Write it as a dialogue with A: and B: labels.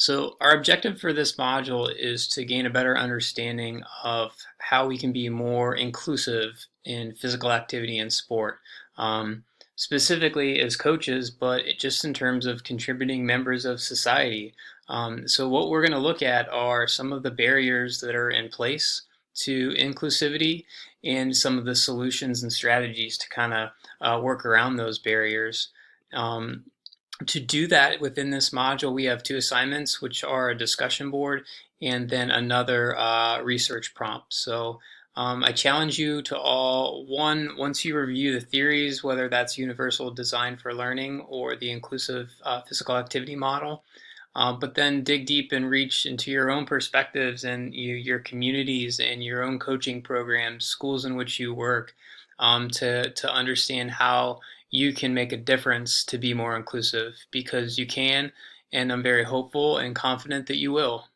A: So our objective for this module is to gain a better understanding of how we can be more inclusive in physical activity and sport, specifically as coaches, but just in terms of contributing members of society. So what we're going to look at are some of the barriers that are in place to inclusivity and some of the solutions and strategies to kind of work around those barriers. Um, to do that within this module, we have two assignments, which are a discussion board and then another research prompt. So I challenge you to once you review the theories, whether that's universal design for learning or the inclusive physical activity model, but then dig deep and reach into your own perspectives and your communities and your own coaching programs, schools in which you work, to understand how you can make a difference to be more inclusive because you can, and I'm very hopeful and confident that you will.